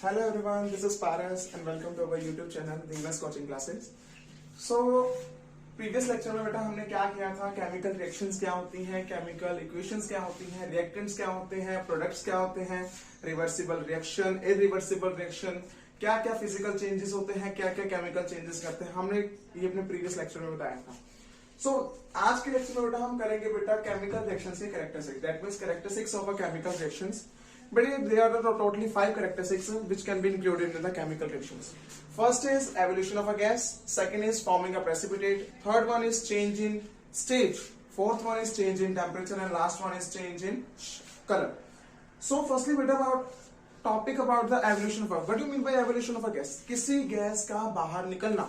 Hello everyone, this is Paras and welcome to our YouTube channel, The English Coaching Classes. So, previous lecture में बेटा हमने क्या किया था, केमिकल रिएक्शंस क्या होती हैं, केमिकल इक्वेशंस क्या होती हैं, रिएक्टेंट्स क्या होते हैं, प्रोडक्ट्स क्या होते हैं, रिवर्सिबल रिएक्शन, इरिवर्सिबल रिएक्शन, क्या क्या फिजिकल चेंजेस होते हैं, क्या क्या केमिकल चेंजेस करते हैं, हमने ये अपने प्रीवियस लेक्चर में बताया था. सो आज के लेक्चर में बेटा हम करेंगे बेटा केमिकल रिएक्शंस के characteristics, that means characteristics of a chemical reactions. But there are totally 5 characteristics which can be included in the chemical reactions. First is evolution of a gas, second is forming a precipitate, third one is change in stage, fourth one is change in temperature, and last one is change in color. So firstly beta about topic about the evolution of a, what do you mean by evolution of a gas? किसी gas का बाहर निकलना.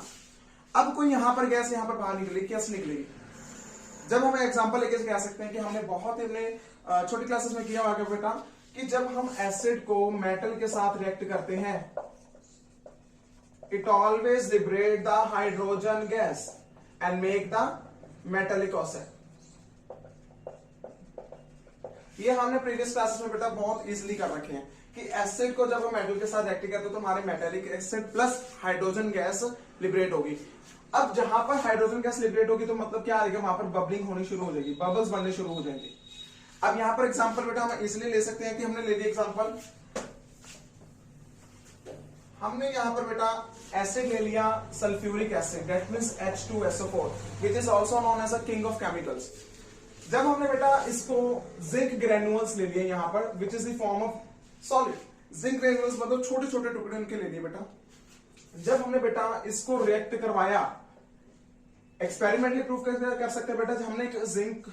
अब कोई यहाँ पर gas यहाँ पर बाहर निकलेगी, कैसे निकलेगी? जब हम एग्जांपल लेके कह सकते हैं कि हमने बहुत हमने छोटी क्लासेस में किया होगा बेटा कि जब हम एसिड को मेटल के साथ रिएक्ट करते हैं, it always liberate the hydrogen gas and make the metallic oxide. ये हमने प्रीवियस क्लासेस में बेटा बहुत इजीली कर रखे हैं कि एसिड को जब हम मेटल के साथ रिएक्ट करते हैं तो हमारे metallic acid plus hydrogen gas liberate होगी. अब जहां पर हाइड्रोजन गैस लिबरेट होगी तो मतलब क्या आएगा, वहां पर बबलिंग होनी शुरू हो जाएगी, बबल्स बनने शुरू हो जाएंगे. अब यहां पर एग्जांपल बेटा हम इजीली ले सकते हैं कि हमने ले लिया एग्जांपल, हमने यहां पर बेटा एसिड ले लिया sulphuric acid, that means H2SO4 which is also known as a king of chemicals. जब हमने बेटा इसको जिंक ग्रेन्यूल्स ले लिए यहां पर which is the form of solid. Zinc granules मतलब छोटे छोटे टुकड़े उनके ले लिए बेटा. जब हमने बेटा इसको रिएक्ट करवाया, एक्सपेरिमेंटली प्रूफ कर सकते हैं बेटा, जब हमने एक जिंक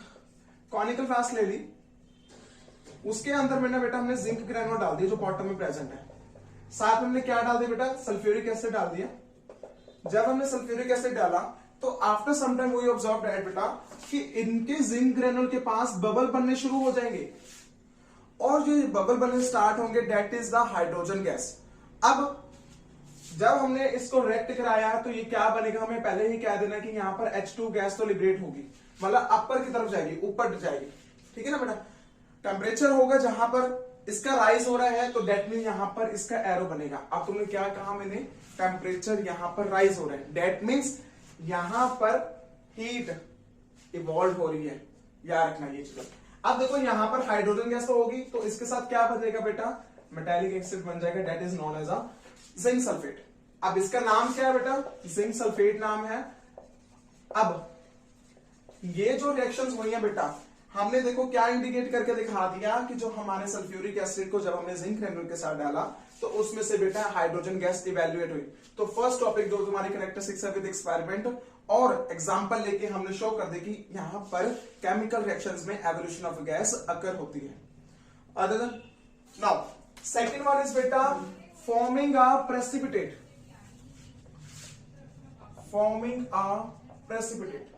कॉनिकल फ्लास्क ले ली, उसके अंदर मैंने बेटा हमने जिंक ग्रेन्यूल डाल दिया जो बॉटम में प्रेजेंट है, साथ में हमने क्या डाल दिया बेटा, सल्फ्यूरिक एसिड डाल दिया. जब हमने सल्फ्यूरिक एसिड डाला तो after some time we observe that बेटा कि इनके जिंक ग्रेन्यूल के पास बबल बनने शुरू हो जाएंगे और जो बबल बनने स्टार्ट होंगे that is the hydrogen gas. अब जब हमने इसको रिएक्ट कराया तो ये क्या बनेगा, हमें पहले ही कह देना कि यहां पर H2 गैस तो लिबरेट होगी, मतलब अपर की तरफ जाएगी, ऊपर जाएगी. ठीक है ना बेटा. टेम्परेचर होगा जहां पर इसका राइज हो रहा है तो दैट मीन यहां पर इसका एरो बनेगा. अब तुमने क्या कहा, मैंने टेम्परेचर यहां पर राइज हो रहा है, दैट मीन्स यहां पर हीट इवॉल्व हो रही है, याद रखना ये चीज. अब देखो यहां पर हाइड्रोजन गैस तो होगी तो इसके साथ क्या बनेगा बेटा, मेटालिक एसिड बन जाएगा, that is known as a zinc sulphate. अब इसका नाम क्या है बेटा, जिंक सल्फेट नाम है. अब ये जो रिएक्शंस हुई है बेटा, हमने देखो क्या इंडिकेट करके दिखा दिया कि जो हमारे सल्फ्यूरिक एसिड को जब हमने जिंक ग्रेन्यूल के साथ डाला तो उसमें से बेटा हाइड्रोजन गैस इवेल्युएट हुई. तो फर्स्ट टॉपिक जो तुम्हारी कैरेक्टरिस्टिक्स है विद एक्सपेरिमेंट और एग्जांपल लेके हमने शो कर दी कि यहां पर केमिकल रिएक्शंस में एवोल्यूशन ऑफ गैस अकर होती है. Other than now second one is बेटा forming a precipitate. Forming a precipitate.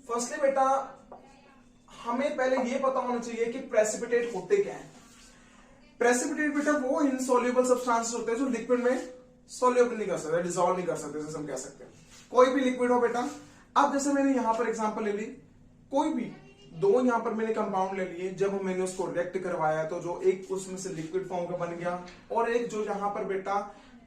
Firstly बेटा हमें पहले ये पता होना चाहिए कि प्रेसिपिटेट होते क्या है. प्रेसिपिटेट बेटा वो इनसॉल्युबल सब्सटेंसेस होते हैं जो लिक्विड में सॉल्युबल नहीं कर सकते, डिसॉल्व नहीं कर सकते, जैसे हम कह सकते हैं. कोई भी लिक्विड हो बेटा. अब जैसे मैंने यहां पर एग्जांपल ले ली, कोई भी दो यहां पर मैंने कंपाउंड ले लिए, जब मैंने उसको रिएक्ट करवाया तो जो एक उसमें से लिक्विड फॉर्म का बन गया और एक जो यहां पर बेटा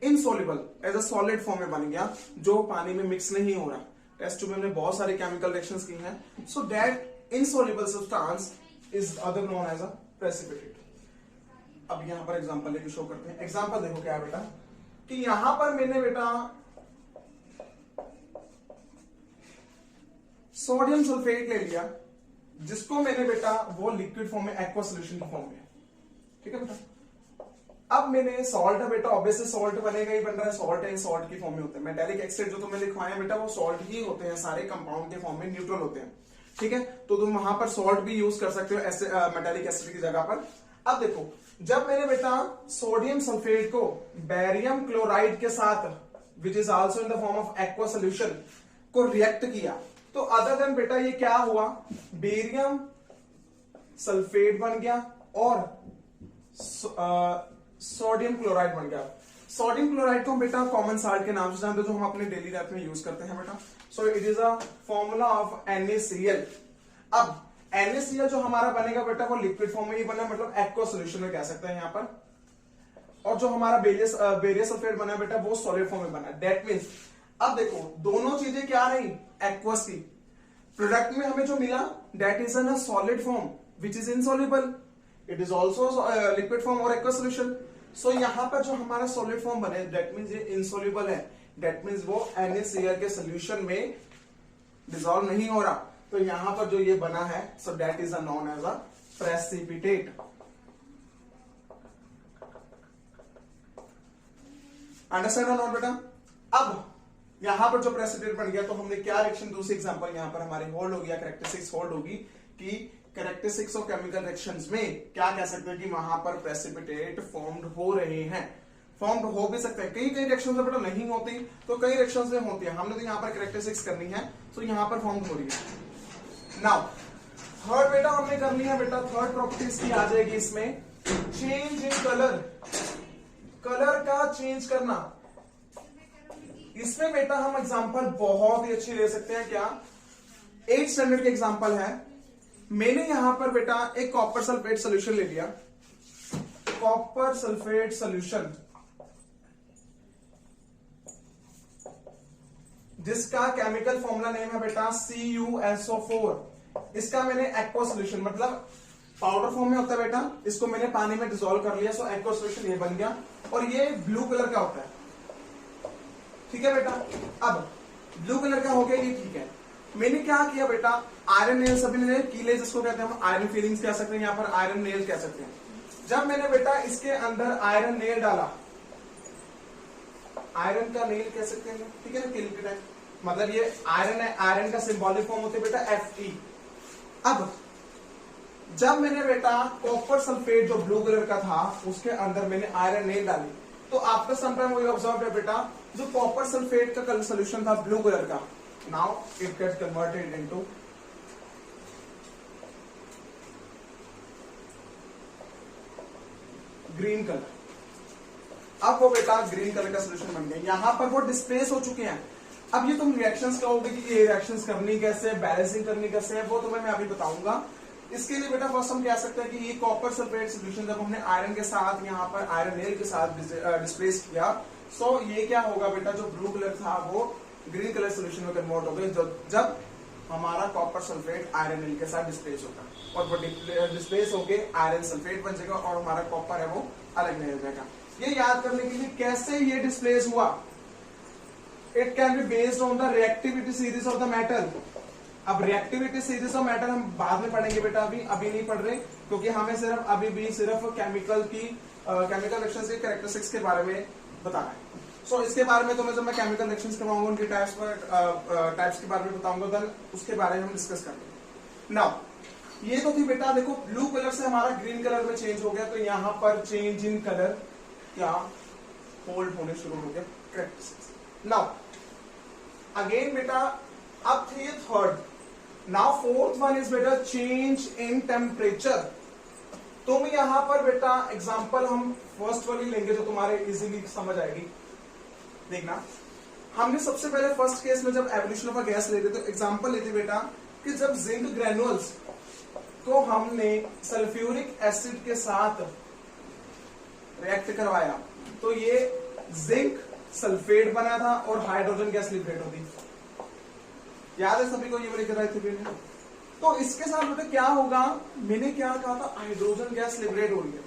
insoluble as a solid form में बन गया जो पानी में मिक्स नहीं हो रहा. टेस्ट ट्यूब में हमने बहुत सारे केमिकल रिएक्शंस की हैं. So that insoluble substance is other known as a precipitate. अब यहां पर एग्जांपल लेके शो करते हैं. एग्जांपल देखो क्या है बेटा कि यहां पर मैंने बेटा सोडियम सल्फेट ले लिया जिसको मैंने बेटा वो लिक्विड फॉर्म में एक्वा सॉल्यूशन की फॉर्म में. ठीक है बेटा. अब मैंने सॉल्ट है बेटा, ऑब्वियसली सॉल्ट बनेगा ही बन रहा है, सॉल्ट है, सॉल्ट की फॉर्म में होते हैं. मेटालिक एक्साइड जो तुम्हें लिखवाए बेटा वो सॉल्ट ही होते हैं, सारे कंपाउंड के फॉर्म में न्यूट्रल होते हैं. ठीक है. तो तुम वहां पर सॉल्ट भी यूज कर सकते हो मेटालिक एसिड की जगह पर. अब देखो जब मैंने बेटा सोडियम सल्फेट को बेरियम क्लोराइड के साथ विच is also in the form of aqua solution को रिएक्ट किया तो अदर देन बेटा ये क्या हुआ, बेरियम सल्फेट बन गया और सोडियम क्लोराइड बन गया. सोडियम क्लोराइड को हम बेटा कॉमन साल्ट के नाम से जानते हैं जो हम अपने डेली लाइफ में यूज करते हैं बेटा. So it is a formula of NaCl. अब NaCl जो हमारा बनेगा बेटा वो लिक्विड फॉर्म में ही बना, मतलब एक्वा सॉल्यूशन में कह सकते हैं यहाँ पर. और जो हमारा बेरियस सल्फेट बना है बेटा वो सॉलिड फॉर्म में बना है। दैट मीन्स अब देखो दोनों चीजें क्या रही, एक्वस की। प्रोडक्ट में हमें जो मिला that is in a solid form which is insoluble, it is also liquid form और एक्वस सोल्यूशन। सो यहां पर जो हमारा सॉलिड फॉर्म बने दैट मीन्स ये इनसॉल्युबल है, दैट मीन्स वो NaCl के सोल्यूशन में डिसॉल्व नहीं हो रहा। तो यहां पर जो ये बना है so that is known as a precipitate. Understand or not बेटा? अब यहां पर जो प्रेसिपिटेट बन गया तो हमने क्या रिएक्शन, दूसरी एग्जांपल यहां पर हमारी होल्ड होगी या कैरेक्टरिस्टिक्स होल्ड होगी कि कैरेक्टरिस्टिक्स ऑफ केमिकल रिएक्शंस में क्या कह सकते हैं कि वहां पर प्रेसिपिटेट फॉर्म्ड हो रहे हैं। फॉर्म्ड हो भी सकते हैं, कई रिएक्शंस में बेटा नहीं होती तो कई रिएक्शंस में होती है। हमने तो यहां पर कैरेक्टरिस्टिक्स करनी है तो यहां पर फॉर्म हो रही है। नाउ थर्ड बेटा हमने करनी है बेटा, थर्ड प्रॉपर्टीज की आ जाएगी इसमें चेंज इन कलर, कलर का चेंज करना। इसमें बेटा हम एग्जांपल बहुत ही अच्छी ले सकते हैं। क्या 8th स्टैंडर्ड के एग्जांपल है। मैंने यहां पर बेटा एक कॉपर सल्फेट सॉल्यूशन ले लिया, कॉपर सल्फेट सॉल्यूशन जिसका केमिकल फॉर्मूला नेम है बेटा CuSO4। इसका मैंने एक्वा सोल्यूशन मतलब पाउडर फॉर्म में होता है बेटा, इसको मैंने पानी में डिसॉल्व कर लिया, सो एक्वा सोल्यूशन ये बन गया और ये ब्लू कलर का होता है। ठीक है बेटा, अब ब्लू कलर का हो गया ये, ठीक है। मैंने क्या किया बेटा, आयरन नेल, सभी ने कीले जिसको कहते हैं हम आयरन फीलिंग्स कह सकते हैं, यहां पर आयरन नेल कह सकते हैं। जब मैंने बेटा इसके अंदर आयरन नेल डाला, आयरन का नेल कह सकते हैं, ठीक है ना, किल के टाइप, मतलब ये आयरन है, आयरन का सिंबॉलिक फॉर्म होती है बेटा Fe। अब जब मैंने बेटा कॉपर सल्फेट जो ब्लू कलर का था उसके अंदर मैंने आयरन नेल डाली तो आफ्टर सम टाइम वो ऑब्जर्व है बेटा जो कॉपर सल्फेट का कलर सोल्यूशन था ब्लू कलर का, now it gets converted into green colour. अब वो बेटा ग्रीन कलर का सोल्यूशन बन गया, यहां पर वो डिस्प्लेस हो चुके हैं। अब ये तुम रिएक्शंस कहोगे कि ये रिएक्शंस करनी कैसे, बैलेंसिंग करनी कैसे है, वो तुम्हें मैं अभी बताऊंगा। इसके लिए बेटा फर्स्ट हम कह सकते हैं कि ये कॉपर सल्फेट सॉल्यूशन जब हमने आयरन के साथ यहाँ पर आयरन नेल के साथ डिस्प्लेस किया, सो ये क्या होगा बेटा, जो ब्लू कलर था वो ग्रीन कलर सॉल्यूशन में कन्वर्ट हो गया जब हमारा कॉपर सल्फेट आयरन नेल के साथ डिस्प्लेस होगा और वो डिस्प्लेस होके आयरन सल्फेट बन जाएगा और हमारा कॉपर है वो अलग नहीं हो जाएगा। ये याद करने के लिए कैसे ये डिस्प्लेस हुआ, it can be based on the reactivity series of the metal. अब रिएक्टिविटी सीरीज ऑफ मेटल हम बाद में पढ़ेंगे बेटा, अभी नहीं पढ़ रहे क्योंकि हमें सिर्फ अभी भी सिर्फ केमिकल रिएक्शंस के कैरेक्टरिस्टिक्स के बारे में बताना है। सो इसके बारे में तो मैं जब मैं केमिकल रिएक्शंस करवाऊंगा उनके टाइप्स के बारे में बताऊंगा, देन उसके बारे में हम डिस्कस करेंगे। नाउ ये तो थी बेटा, देखो ब्लू कलर से हमारा ग्रीन कलर में चेंज हो गया तो यहां पर चेंज इन कलर क्या होल्ड होने शुरू हो गया कैरेक्टरिस्टिक्स। नाउ अगेन बेटा अब थी third, now fourth one is बेटा चेंज इन टेम्परेचर। तुम यहां पर बेटा एग्जांपल हम फर्स्ट वाली लेंगे जो तुम्हारे इजीली समझ आएगी। देखना, हमने सबसे पहले फर्स्ट केस में जब एवोल्यूशन ऑफ अ गैस लेते तो एग्जांपल लेते बेटा कि जब जिंक ग्रेनुअल्स को हमने सल्फ्यूरिक एसिड के साथ रिएक्ट करवाया तो ये जिंक सल्फेट बना था और हाइड्रोजन गैस लिबरेट होती। याद है सभी को ये वाली क्राइटेरिया है? तो इसके साथ बेटा क्या होगा, मैंने क्या कहा था, हाइड्रोजन गैस लिबरेट हो रही है।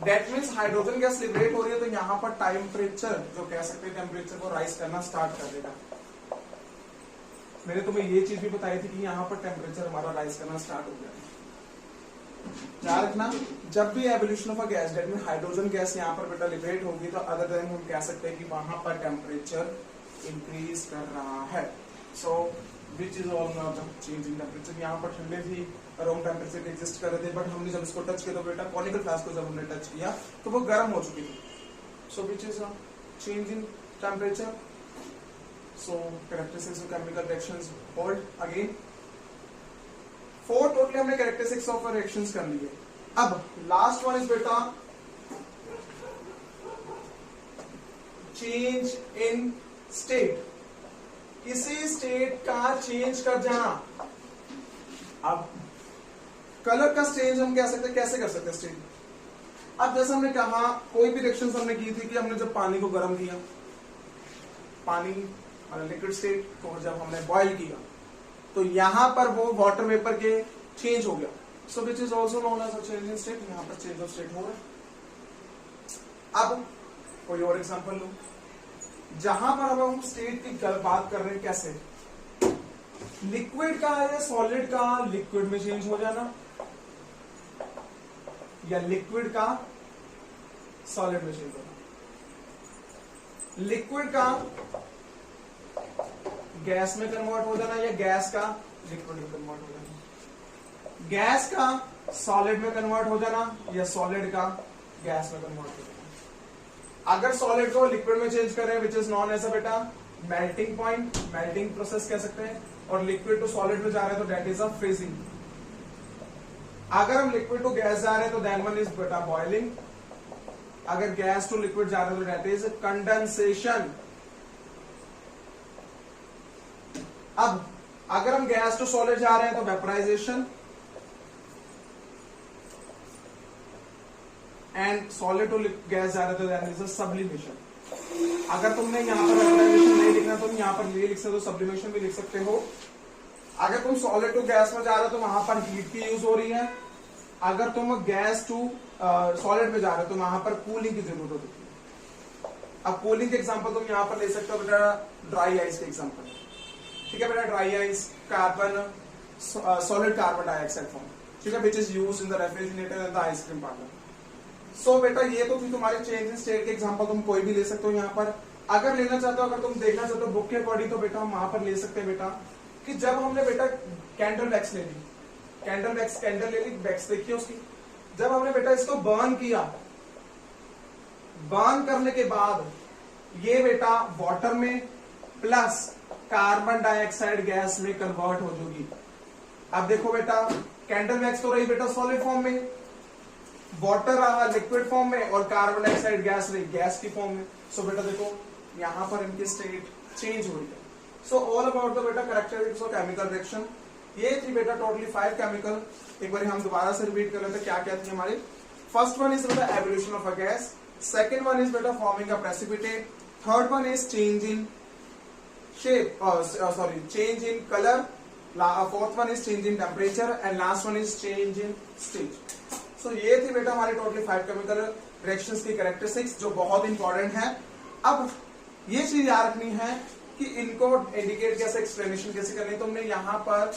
That means hydrogen gas liberate हो रही है तो यहां पर टेम्परेचर जो कह सकते हैं टेम्परेचर को राइज करना स्टार्ट कर देगा। मैंने तुम्हें ये चीज भी बताई थी कि यहां पर टेम्परेचर हमारा राइज करना स्टार्ट हो गया। याद रखना, जब भी evolution of a gas that mean hydrogen gas यहाँ पर बेटा लिबरेट होगी तो अदर देन हम कह सकते हैं कि वहां पर टेम्परेचर इंक्रीज कर रहा है। So which is all change in temperature. यहाँ पर ठंडे थी, रूम टेम्परेचर एग्जिस्ट कर रहे थे, बट हमने जब इसको टच किया तो बेटा कॉनिकल फ्लास्क को जब हमने टच किया तो वो गर्म हो चुकी थी। So which is change in temperature. So characteristics of chemical reactions hold again. Four totally हमने कैरेक्टरिस्टिक्स ऑफ रिएक्शंस कर लिए। अब लास्ट वन इज बेटा चेंज इन स्टेट, किसी स्टेट का चेंज कर जाना। अब कलर का चेंज हम कह सकते हैं, कैसे कर सकते हैं स्टेट। अब जैसे हमने कहा कोई भी रिएक्शन हमने की थी कि हमने जब पानी को गर्म किया, पानी लिक्विड स्टेट को जब हमने बॉयल किया तो यहां पर वो वाटर वेपर के चेंज हो गया, so which is also known as a change in state. यहां पर चेंज ऑफ स्टेट हो रहा है। अब कोई और एग्जांपल लो जहां पर अब हम स्टेट की बात कर रहे हैं, कैसे लिक्विड का या सॉलिड का लिक्विड में चेंज हो जाना या लिक्विड का सॉलिड में चेंज होना, लिक्विड का गैस में कन्वर्ट हो जाना या गैस का लिक्विड में कन्वर्ट हो जाना, गैस का सॉलिड में कन्वर्ट हो जाना या सॉलिड का गैस में कन्वर्ट हो जाना। अगर सॉलिड को लिक्विड में चेंज कर रहे हैं which is known as a बेटा मेल्टिंग पॉइंट, मेल्टिंग प्रोसेस कह सकते हैं, और लिक्विड टू सॉलिड में जा रहे हैं तो दैट इज अ फ्रीजिंग। अगर हम लिक्विड टू गैस जा रहे हैं तो दैट वन इज बेटा बॉइलिंग, अगर गैस टू लिक्विड जा रहे हैं तो दैट इज कंडेंसेशन। अब अगर हम गैस टू सॉलिड जा रहे हैं तो vaporisation, and solid to gas जा रहे थे दैट इज सब्लिमेशन। अगर तुमने यहां पर वेपराइजेशन नहीं लिखना तुम यहां पर ये लिख सकते हो, सब्लिमेशन भी लिख सकते हो। अगर तुम सॉलिड टू गैस में जा रहे हो तो वहां पर हीट की यूज हो रही है, अगर तुम गैस टू सॉलिड में जा रहे हो तो वहां पर कूलिंग की जरूरत होती है। अब कूलिंग के एग्जांपल तुम यहां पर ले सकते हो बेटा ड्राई आइस के एग्जांपल, ठीक है बेटा, dry ice carbon solid carbon dioxide form, ठीक है, which is used in the refrigerator and the ice cream parlour. So बेटा ये तो थी तुम्हारे चेंज इन स्टेट के एग्जांपल, तुम कोई भी ले सकते हो यहाँ पर। अगर लेना चाहते हो, अगर तुम देखना चाहते हो बुक के अकॉर्डिंग तो बेटा हम वहां पर ले सकते हैं बेटा कि जब हमने बेटा कैंडल वैक्स ले ली, कैंडल वैक्स, कैंडल ले ली, वैक्स देखिए उसकी, जब हमने बेटा इसको बर्न किया, बर्न करने के बाद ये बेटा वाटर में प्लस कार्बन डाइऑक्साइड गैस में कन्वर्ट हो जाएगी। अब देखो बेटा कैंडल वैक्स तो रही बेटा सॉलिड फॉर्म में, वाटर रहा लिक्विड फॉर्म में, और कार्बन डाइऑक्साइड गैस रही गैस की फॉर्म में। सो बेटा देखो यहां पर इनकी स्टेट चेंज हो रही है। सो ऑल अबाउट द बेटा कैरेक्टरिस्टिक्स ऑफ केमिकल रिएक्शन। ये थी बेटा टोटली 5 केमिकल। एक बार हम दोबारा से रिपीट कर लेते हैं क्या क्या थी हमारी। फर्स्ट वन इज बेटा evolution of a gas, second one is बेटा forming a precipitate, third one is change in shape, change in colour, fourth one is change in temperature, and last one is change in stage. So ये थी बेटा हमारी totally 5 chemical reactions की characteristics जो बहुत important है। अब ये चीज याद रखनी है कि इनको इंडिकेट कैसे, एक्सप्लेनेशन कैसे करनी है। तुमने यहाँ पर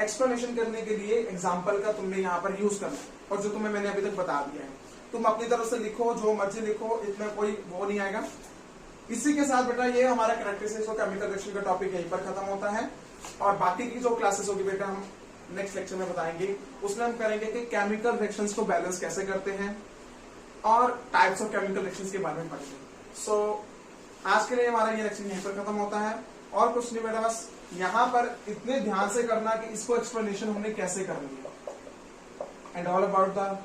एक्सप्लेनेशन करने के लिए एग्जाम्पल का तुमने यहाँ पर यूज करना है, और जो तुम्हें मैंने अभी तक बता दिया है तुम अपनी तरफ से लिखो, जो मर्जी लिखो, इसमें कोई वो नहीं आएगा। इसी के साथ बेटा ये हमारा कैरेक्टरिस्टिक्स और केमिकल रिएक्शन का टॉपिक यहीं पर खत्म होता है, और बाकी की जो क्लासेस होगी बेटा हम नेक्स्ट लेक्चर में बताएंगे। उसमें हम करेंगे कि केमिकल रिएक्शंस को बैलेंस कैसे करते हैं और टाइप्स ऑफ केमिकल रिएक्शंस के बारे में पढ़ेंगे। सो आज के लिए हमारा ये लेक्चर यहीं पर खत्म होता है, और कुछ नहीं बेटा, बस यहाँ पर इतने ध्यान से करना कि इसको एक्सप्लेनेशन हमने कैसे करनी है, and all about the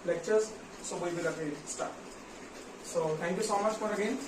lectures, so we will start. So thank you so much for again.